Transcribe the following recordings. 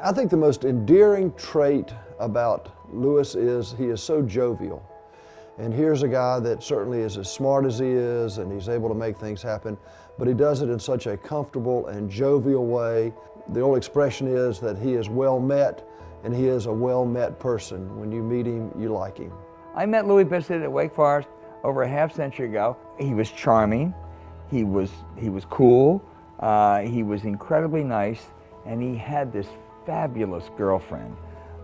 I think the most endearing trait about Lewis is he is so jovial. And here's a guy that certainly is as smart as he is, and he's able to make things happen, but he does it in such a comfortable and jovial way. The old expression is that he is well met, and he is a well-met person. When you meet him, you like him. I met Louis Bissette at Wake Forest over a half century ago. He was charming, he was cool, he was incredibly nice, and he had this fabulous girlfriend,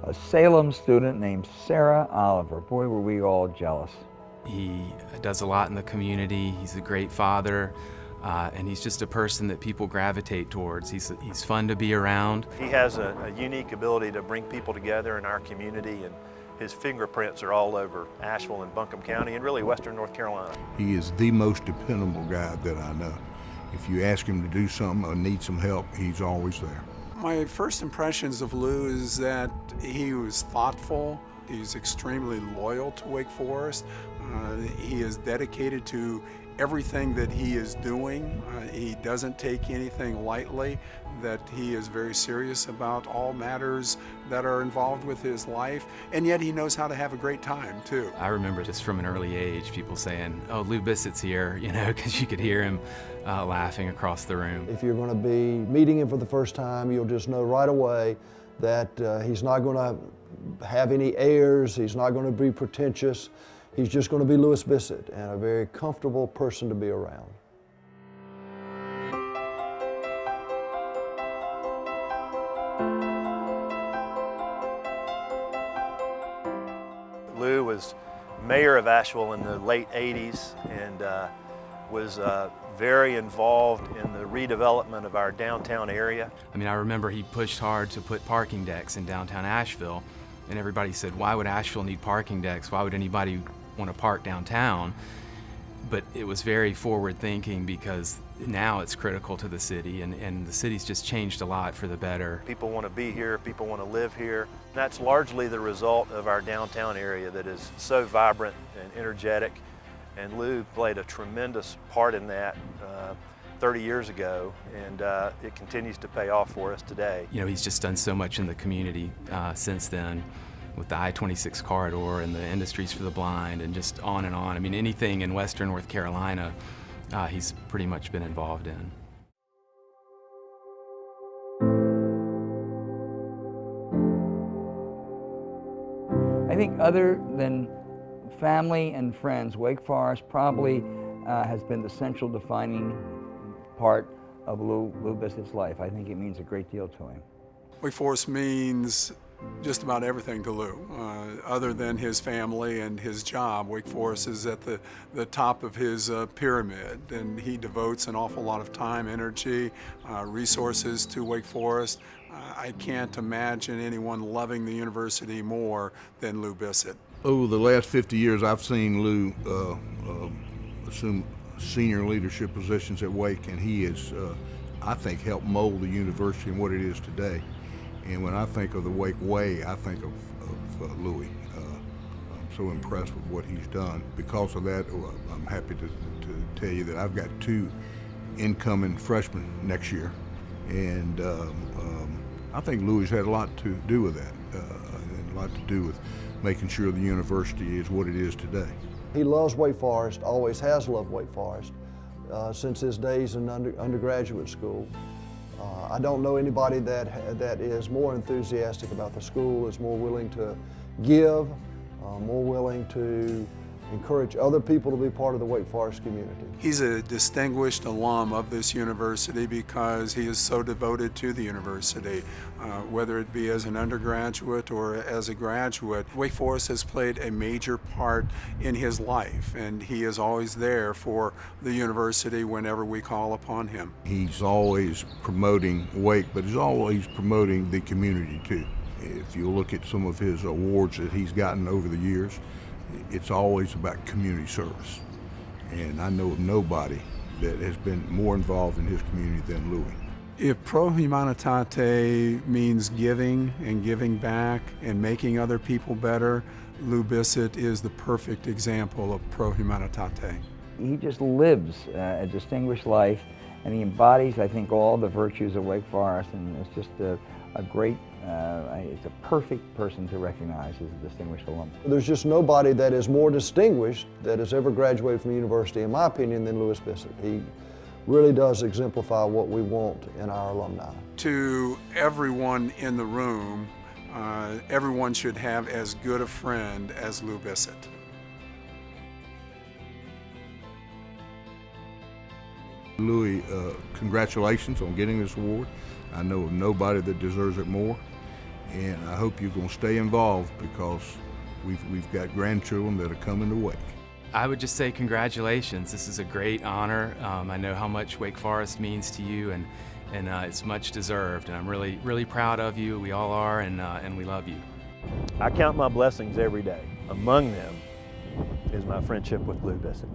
a Salem student named Sarah Oliver. Boy, were we all jealous. He does a lot in the community. He's a great father, and he's just a person that people gravitate towards. He's fun to be around. He has a unique ability to bring people together in our community, and his fingerprints are all over Asheville and Buncombe County and really western North Carolina. He is the most dependable guy that I know. If you ask him to do something or need some help, he's always there. My first impressions of Lou is that he was thoughtful. He's extremely loyal to Wake Forest. He is dedicated to everything that he is doing. He doesn't take anything lightly, that he is very serious about all matters that are involved with his life, and yet he knows how to have a great time too. I remember just from an early age people saying, "Oh, Lou Bissette's here," you know, because you could hear him laughing across the room. If you're going to be meeting him for the first time, you'll just know right away that he's not going to have any airs, he's not going to be pretentious. He's just going to be Louis Bissette, and a very comfortable person to be around. Lou was mayor of Asheville in the late 80s and was very involved in the redevelopment of our downtown area. I mean, I remember he pushed hard to put parking decks in downtown Asheville, and everybody said, why would Asheville need parking decks? Why would anybody want to park downtown? But it was very forward thinking, because now it's critical to the city, and the city's just changed a lot for the better. People want to be here, people want to live here. That's largely the result of our downtown area that is so vibrant and energetic, and Lou played a tremendous part in that 30 years ago, and it continues to pay off for us today. You know, he's just done so much in the community since then, with the I-26 corridor and the Industries for the Blind and just on and on. I mean, anything in western North Carolina, he's pretty much been involved in. I think other than family and friends, Wake Forest probably has been the central defining part of Lou Bissette's life. I think it means a great deal to him. Wake Forest means just about everything to Lou. Other than his family and his job, Wake Forest is at the top of his pyramid, and he devotes an awful lot of time, energy, resources to Wake Forest. I can't imagine anyone loving the university more than Lou Bissette. Over the last 50 years, I've seen Lou assume senior leadership positions at Wake, and he has, I think, helped mold the university and what it is today. And when I think of the Wake Way, I think of Louis. I'm so impressed with what he's done. Because of that, I'm happy to tell you that I've got 2 incoming freshmen next year. And I think Louis had a lot to do with that, and a lot to do with making sure the university is what it is today. He loves Wake Forest, always has loved Wake Forest, since his days in undergraduate school. I don't know anybody that is more enthusiastic about the school, is more willing to give, more willing to encourage other people to be part of the Wake Forest community. He's a distinguished alum of this university because he is so devoted to the university, whether it be as an undergraduate or as a graduate. Wake Forest has played a major part in his life, and he is always there for the university whenever we call upon him. He's always promoting Wake, but he's always promoting the community too. If you look at some of his awards that he's gotten over the years, it's always about community service. And I know of nobody that has been more involved in his community than Louis. If Pro Humanitate means giving and giving back and making other people better, Lou Bissette is the perfect example of Pro Humanitate. He just lives a distinguished life, and he embodies, I think, all the virtues of Wake Forest, and it's just a great, it's a perfect person to recognize as a distinguished alum. There's just nobody that is more distinguished that has ever graduated from the university, in my opinion, than Louis Bissette. He really does exemplify what we want in our alumni. To everyone in the room, everyone should have as good a friend as Lou Bissette. Louis, congratulations on getting this award. I know of nobody that deserves it more, and I hope you're going to stay involved because we've got grandchildren that are coming to Wake. I would just say congratulations. This is a great honor. I know how much Wake Forest means to you, and it's much deserved. And I'm really, really proud of you. We all are, and we love you. I count my blessings every day. Among them is my friendship with Lou Bissette.